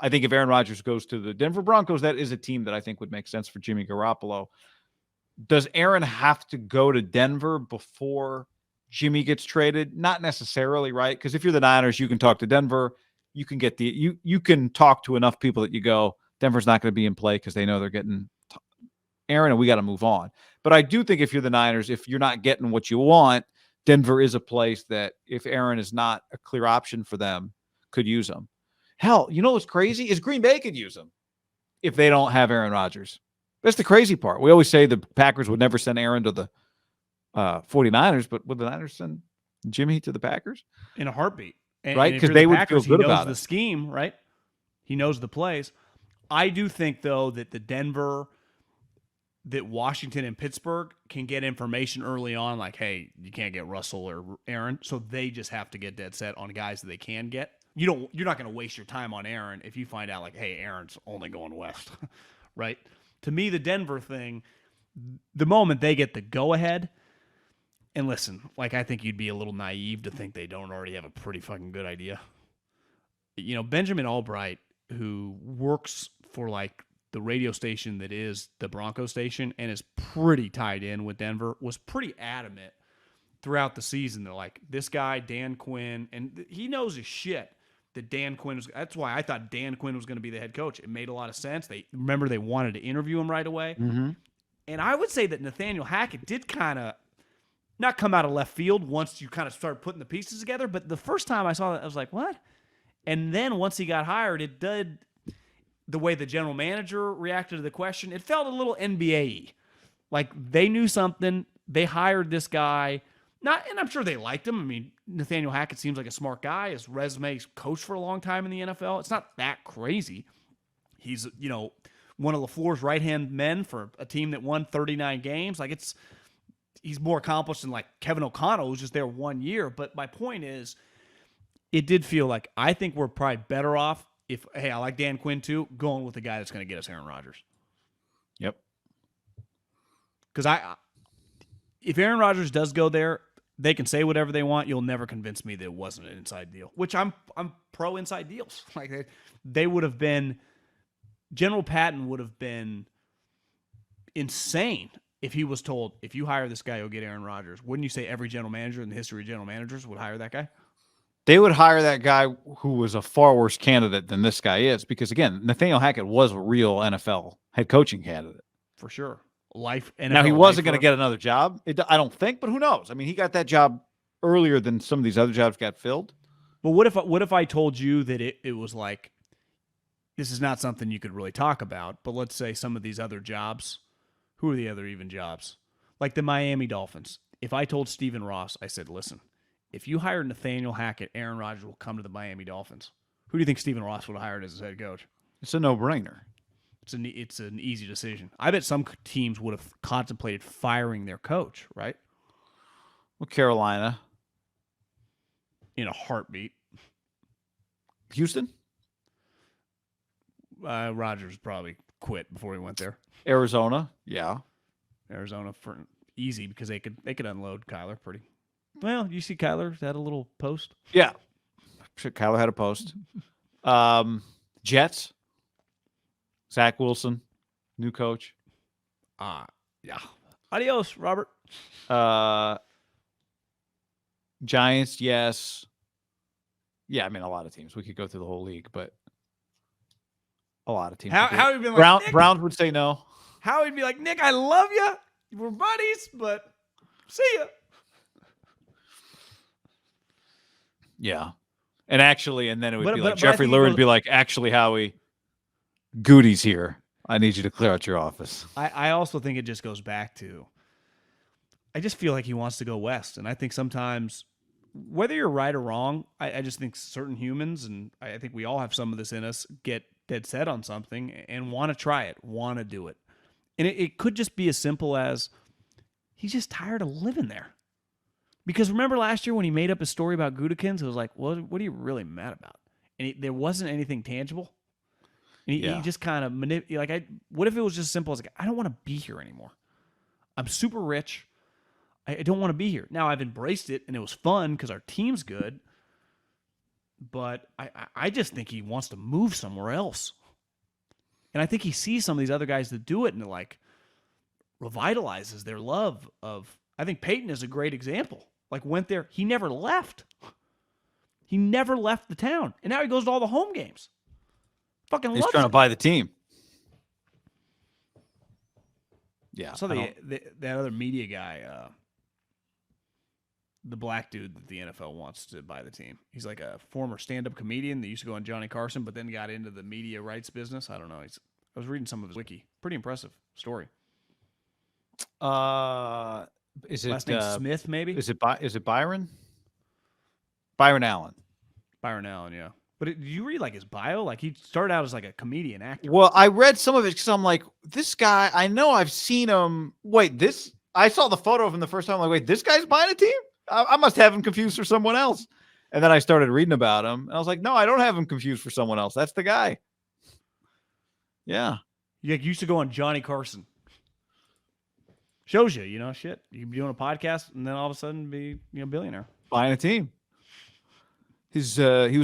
I think if Aaron Rodgers goes to the Denver Broncos, that is a team that I think would make sense for Jimmy Garoppolo. Does Aaron have to go to Denver before Jimmy gets traded? Not necessarily, right? Because if you're the Niners, you can talk to Denver. You can get you can talk to enough people that you go, Denver's not going to be in play because they know they're getting Aaron and we got to move on. But I do think if you're the Niners, if you're not getting what you want, Denver is a place that if Aaron is not a clear option for them, could use him. Hell, you know what's crazy is Green Bay could use him if they don't have Aaron Rodgers. That's the crazy part. We always say the Packers would never send Aaron to the 49ers, but would the Niners send Jimmy to the Packers? In a heartbeat. Right? Because they would feel good about it. He knows the scheme, right? He knows the plays. I do think, though, that that Washington and Pittsburgh can get information early on, like, hey, you can't get Russell or Aaron, so they just have to get dead set on guys that they can get. You're not going to waste your time on Aaron if you find out, like, hey, Aaron's only going west, right? To me, the Denver thing, the moment they get the go-ahead, and listen, like, I think you'd be a little naive to think they don't already have a pretty fucking good idea. You know, Benjamin Albright, who works for, like, the radio station that is the Broncos station and is pretty tied in with Denver, was pretty adamant throughout the season. They're like, this guy, Dan Quinn, and he knows his shit that Dan Quinn was. That's why I thought Dan Quinn was going to be the head coach. It made a lot of sense. They wanted to interview him right away. Mm-hmm. And I would say that Nathaniel Hackett did kind of not come out of left field once you kind of start putting the pieces together. But the first time I saw that, I was like, what? And then once he got hired, it did. The way the general manager reacted to the question, it felt a little NBA-y. Like they knew something. They hired this guy. And I'm sure they liked him. I mean, Nathaniel Hackett seems like a smart guy. His resume's coached for a long time in the NFL. It's not that crazy. He's, one of LaFleur's right-hand men for a team that won 39 games. Like he's more accomplished than like Kevin O'Connell, who's just there 1 year. But my point is, it did feel like I think we're probably better off if, hey, I like Dan Quinn too, going with the guy that's going to get us Aaron Rodgers. Yep. Because if Aaron Rodgers does go there, they can say whatever they want. You'll never convince me that it wasn't an inside deal, which I'm pro inside deals. Like they would have been, General Patton would have been insane if he was told, if you hire this guy, you'll get Aaron Rodgers. Wouldn't you say every general manager in the history of general managers would hire that guy? They would hire that guy who was a far worse candidate than this guy is, because again, Nathaniel Hackett was a real NFL head coaching candidate. For sure. NFL now, he wasn't going to get another job, I don't think, but who knows? I mean, he got that job earlier than some of these other jobs got filled. But what if I told you that it was like, this is not something you could really talk about, but let's say some of these other jobs, who are the other even jobs? Like the Miami Dolphins. If I told Stephen Ross, I said, listen, if you hire Nathaniel Hackett, Aaron Rodgers will come to the Miami Dolphins. Who do you think Stephen Ross would have hired as his head coach? It's a no-brainer. It's an easy decision. I bet some teams would have contemplated firing their coach, right? Well, Carolina. In a heartbeat. Houston? Rodgers probably quit before he went there. Arizona? Yeah. Arizona for easy because they could unload Kyler pretty. Well, you see Kyler had a little post? Yeah. I'm sure Kyler had a post. Jets. Zach Wilson, new coach. Yeah. Adios, Robert. Giants, yes. Yeah, I mean, a lot of teams. We could go through the whole league, but a lot of teams. How would be like, Nick, Browns would say no. How would be like, Nick, I love you. We're buddies, but see ya. Yeah. And then it would be like but Jeffrey Lurie would be like, actually, Howie, Goody's here. I need you to clear out your office. I also think it just goes back to, I just feel like he wants to go west. And I think sometimes, whether you're right or wrong, I just think certain humans, and I think we all have some of this in us, get dead set on something and want to try it, want to do it. And it could just be as simple as he's just tired of living there. Because remember last year when he made up his story about Gudikins, it was like, well, what are you really mad about? And there wasn't anything tangible. And he just kind of what if it was just simple as like, I don't want to be here anymore. I'm super rich. I don't want to be here. Now I've embraced it and it was fun because our team's good. but I just think he wants to move somewhere else. And I think he sees some of these other guys that do it and it like revitalizes their love of. I think Peyton is a great example. Like went there, he never left. He never left the town, and now he goes to all the home games. Fucking He's loves trying it. to buy the team. Yeah. So that other media guy, the black dude that the NFL wants to buy the team. He's like a former stand-up comedian that used to go on Johnny Carson, but then got into the media rights business. I don't know. I was reading some of his wiki. Pretty impressive story. Is it Last name Smith? Maybe is it Byron? Byron Allen. Byron Allen, yeah. But did you read like his bio? Like he started out as like a comedian actor. Well, I read some of it because I'm like, this guy. I know I've seen him. Wait, this. I saw the photo of him the first time. I'm like, wait, this guy's buying a team? I must have him confused for someone else. And then I started reading about him, and I was like, no, I don't have him confused for someone else. That's the guy. Yeah. You used to go on Johnny Carson. Shows you, shit. You can be doing a podcast and then all of a sudden be, billionaire. Buying a team. He was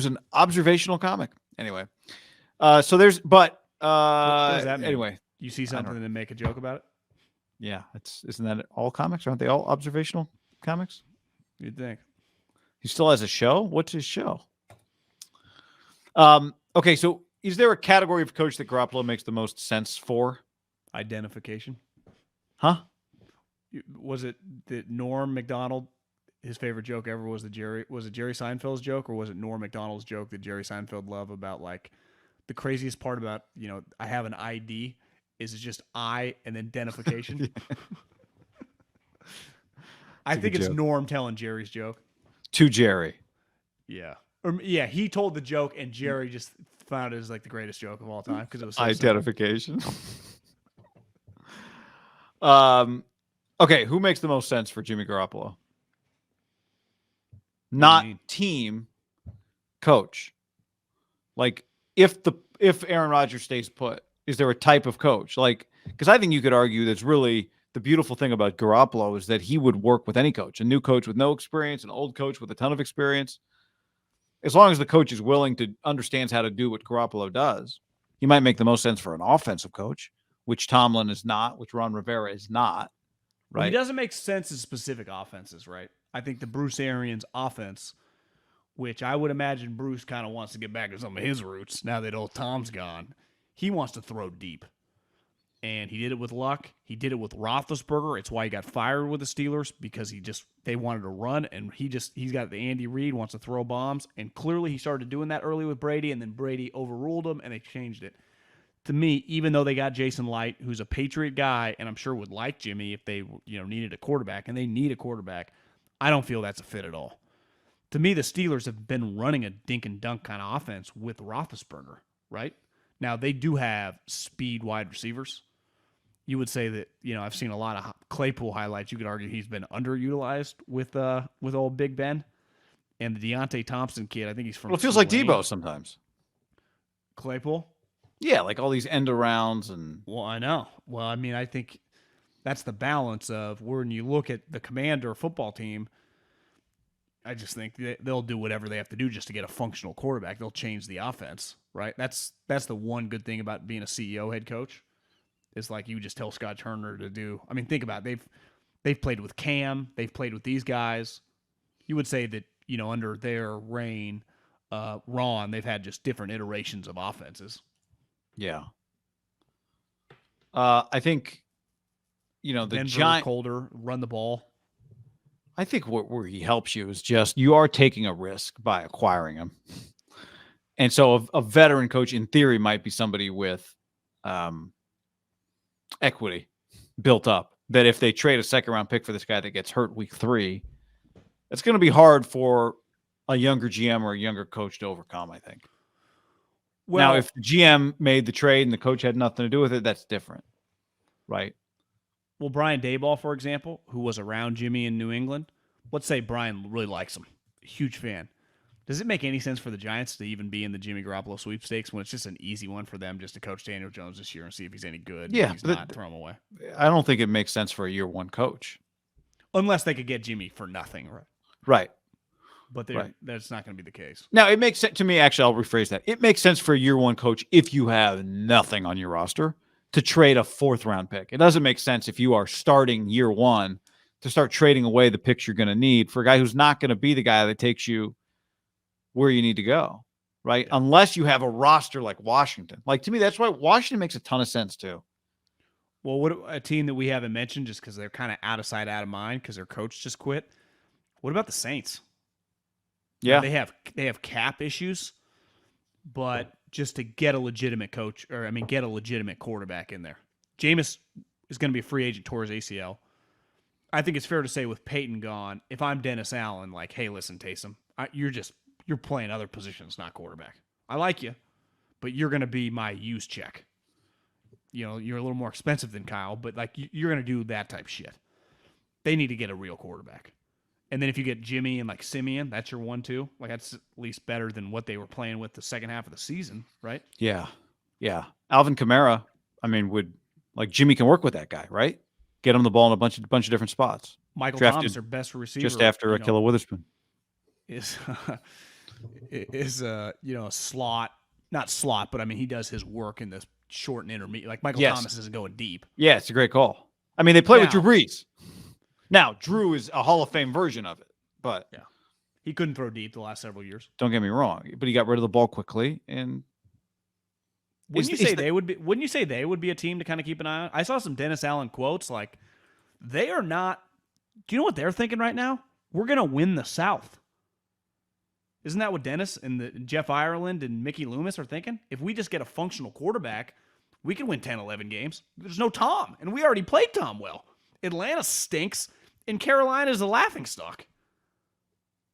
an observational comic. Anyway. So there's, but What does that mean? Anyway. You see something and then make a joke about it? Yeah. Isn't that all comics? Aren't they all observational comics? You'd think. He still has a show? What's his show? Okay, so is there a category of coach that Garoppolo makes the most sense for? Identification. Huh? Was it that Norm Macdonald, his favorite joke ever was it Jerry Seinfeld's joke, or was it Norm Macdonald's joke that Jerry Seinfeld loved about like the craziest part about, I have an ID is it's just I and then identification? I think it's Norm telling Jerry's joke. To Jerry. Yeah. Yeah, he told the joke and Jerry just found it as like the greatest joke of all time because it was so identification. Okay, who makes the most sense for Jimmy Garoppolo? Not team, coach. Like if Aaron Rodgers stays put, is there a type of coach? Like, because I think you could argue that's really the beautiful thing about Garoppolo is that he would work with any coach, a new coach with no experience, an old coach with a ton of experience. As long as the coach is willing to understands how to do what Garoppolo does, he might make the most sense for an offensive coach, which Tomlin is not, which Ron Rivera is not. Right. Well, he doesn't make sense in specific offenses, right? I think the Bruce Arians offense, which I would imagine Bruce kind of wants to get back to some of his roots now that old Tom's gone. He wants to throw deep. And he did it with Luck. He did it with Roethlisberger. It's why he got fired with the Steelers, because they wanted to run, and he's got the Andy Reid, wants to throw bombs. And clearly he started doing that early with Brady, and then Brady overruled him, and they changed it. To me, even though they got Jason Light, who's a Patriot guy, and I'm sure would like Jimmy if they needed a quarterback, and they need a quarterback, I don't feel that's a fit at all. To me, the Steelers have been running a dink and dunk kind of offense with Roethlisberger, right? Now, they do have speed wide receivers. You would say that, I've seen a lot of Claypool highlights. You could argue he's been underutilized with old Big Ben. And the Deontay Thompson kid, I think he's from Well, it feels like Debo sometimes. Claypool? Yeah, like all these end arounds and. Well, I know. Well, I mean, I think that's the balance of when you look at the Commander football team. I just think they'll do whatever they have to do just to get a functional quarterback. They'll change the offense, right? That's the one good thing about being a CEO head coach. Is like you just tell Scott Turner to do. I mean, think about it. They've played with Cam. They've played with these guys. You would say that under their reign, Ron, they've had just different iterations of offenses. Yeah. I think, the Denver, giant colder, run the ball. I think where he helps you is just you are taking a risk by acquiring him. And so a veteran coach in theory might be somebody with equity built up that if they trade a second round pick for this guy that gets hurt week 3, it's going to be hard for a younger GM or a younger coach to overcome, I think. Well, now, if the GM made the trade and the coach had nothing to do with it, that's different, right? Well, Brian Daboll, for example, who was around Jimmy in New England, let's say Brian really likes him, huge fan. Does it make any sense for the Giants to even be in the Jimmy Garoppolo sweepstakes when it's just an easy one for them just to coach Daniel Jones this year and see if he's any good? Yeah, if he's not, throw him away. I don't think it makes sense for a year one coach. Unless they could get Jimmy for nothing, right? Right. but Right. that's not going to be the case. Now, it makes sense to me. Actually, I'll rephrase that. It makes sense for a year one coach if you have nothing on your roster to trade a 4th round pick. It doesn't make sense if you are starting year one to start trading away the picks you're going to need for a guy who's not going to be the guy that takes you where you need to go, right? Yeah. Unless you have a roster like Washington. Like, to me, that's why Washington makes a ton of sense too. Well, what a team that we haven't mentioned just because they're kind of out of sight, out of mind because their coach just quit. What about the Saints? Yeah. Now, they have cap issues, but just to get a legitimate coach, or get a legitimate quarterback in there. Jameis is going to be a free agent towards ACL. I think it's fair to say with Peyton gone, if I'm Dennis Allen, like, hey, listen, Taysom, you're playing other positions, not quarterback. I like you, but you're going to be my use check. You're a little more expensive than Kyle, but like you're going to do that type shit. They need to get a real quarterback. And then if you get Jimmy and like Simeon, that's your 1-2. Like that's at least better than what they were playing with the second half of the season, right? Yeah. Yeah. Alvin Kamara, Jimmy can work with that guy, right? Get him the ball in a bunch of different spots. Michael Drafted Thomas, their best receiver, just after Akilla Witherspoon, is a slot, not slot, but he does his work in the short and intermediate. Like Michael Thomas isn't going deep. Yeah, it's a great call. They play with Drew Brees. Now, Drew is a Hall of Fame version of it, but yeah, he couldn't throw deep the last several years. Don't get me wrong, but he got rid of the ball quickly. And wouldn't you say they would be a team to kind of keep an eye on? I saw some Dennis Allen quotes like they are not. Do you know what they're thinking right now? We're going to win the South. Isn't that what Dennis and Jeff Ireland and Mickey Loomis are thinking? If we just get a functional quarterback, we can win 10, 11 games. There's no Tom, and we already played Tom well. Atlanta stinks, and Carolina's a laughingstock.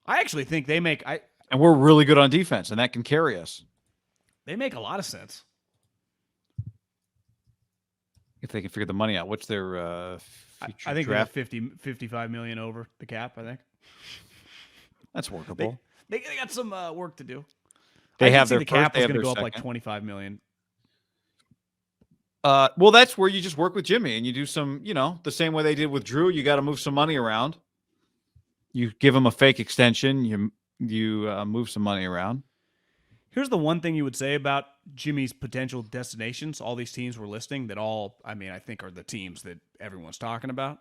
I actually think they make... And we're really good on defense, and that can carry us. They make a lot of sense. If they can figure the money out. What's their future I think draft? they're $55 million over the cap, I think. That's workable. They got some work to do. They have their the cap first, is going to go second. up like $25 million. Well, that's where you just work with Jimmy and you do some, the same way they did with Drew. You got to move some money around. You give him a fake extension. You move some money around. Here's the one thing you would say about Jimmy's potential destinations. All these teams we're listing that all, I think are the teams that everyone's talking about.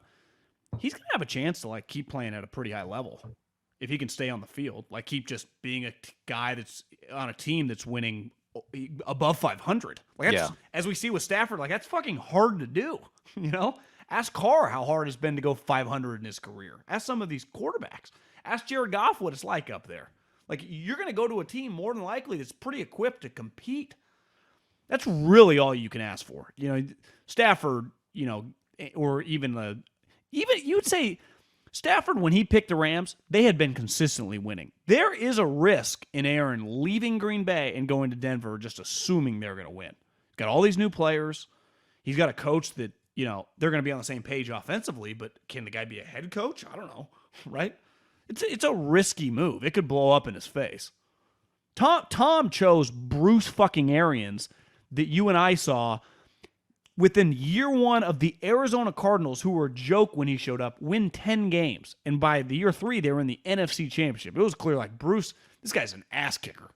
He's going to have a chance to keep playing at a pretty high level. If he can stay on the field, keep just being a guy that's on a team that's winning above 500. As we see with Stafford, that's fucking hard to do. Ask Carr how hard it's been to go 500 in his career. Ask some of these quarterbacks. Ask Jared Goff what it's like up there. You're going to go to a team more than likely that's pretty equipped to compete. That's really all you can ask for. Stafford, or even you'd say Stafford, when he picked the Rams, they had been consistently winning. There is a risk in Aaron leaving Green Bay and going to Denver just assuming they're going to win. He's got all these new players. He's got a coach that, they're going to be on the same page offensively, but can the guy be a head coach? I don't know, right? It's a risky move. It could blow up in his face. Tom chose Bruce fucking Arians that you and I saw within year one of the Arizona Cardinals, who were a joke when he showed up, win 10 games. And by the year 3, they were in the NFC Championship. It was clear, Bruce, this guy's an ass kicker.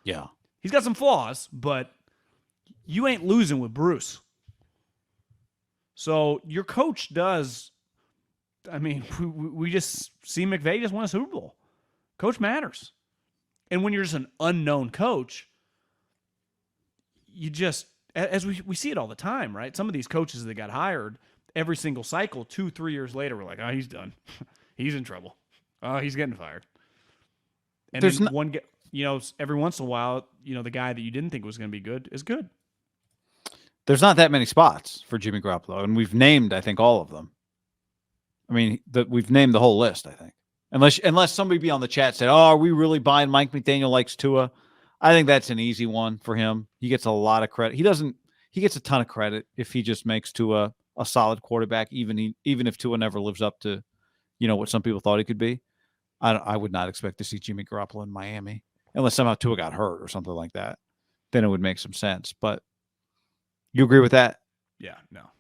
Yeah. He's got some flaws, but you ain't losing with Bruce. So your coach does, we just see McVay just won a Super Bowl. Coach matters. And when you're just an unknown coach, you just... As we see it all the time, right? Some of these coaches that got hired, every single cycle, 2-3 years later, we're like, oh, he's done. He's in trouble. Oh, he's getting fired. And There's then every once in a while, the guy that you didn't think was going to be good is good. There's not that many spots for Jimmy Garoppolo, and we've named, I think, all of them. We've named the whole list, I think. Unless somebody be on the chat said, oh, are we really buying Mike McDaniel likes Tua? I think that's an easy one for him. He gets a lot of credit. He gets a ton of credit if he just makes Tua a solid quarterback, even if Tua never lives up to, what some people thought he could be. I would not expect to see Jimmy Garoppolo in Miami unless somehow Tua got hurt or something like that. Then it would make some sense. But you agree with that? Yeah, no.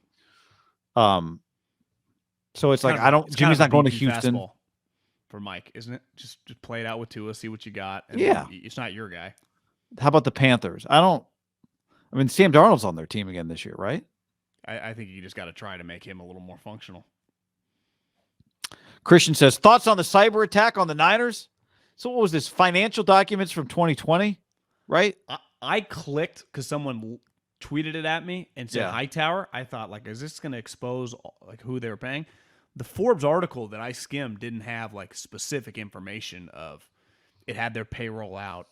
So it's Jimmy's not going to Houston. Fastball. for Mike, isn't it? Just play it out with Tua, see what you got. And Yeah. it's not your guy. How about the Panthers? I mean, Sam Darnold's on their team again this year, right? I think you just got to try to make him a little more functional. Christian says, thoughts on the cyber attack on the Niners? So what was this? Financial documents from 2020, right? I clicked because someone tweeted it at me and said Hightower. I thought, like, is this going to expose like who they were paying? The Forbes article that I skimmed didn't have like specific information of it had their payroll out.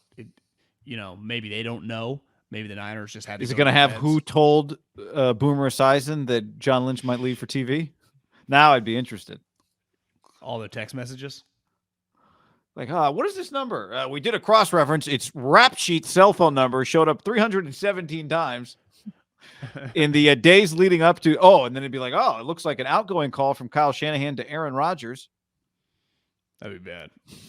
Maybe they don't know. Maybe the Niners just had to. Is it going to have who told Boomer Esiason that John Lynch might leave for TV? Now I'd be interested. All their text messages. Like, what is this number? We did a cross-reference. Its rap sheet cell phone number showed up 317 times in the days leading up to. Oh, and then it'd be like, it looks like an outgoing call from Kyle Shanahan to Aaron Rodgers. That'd be bad.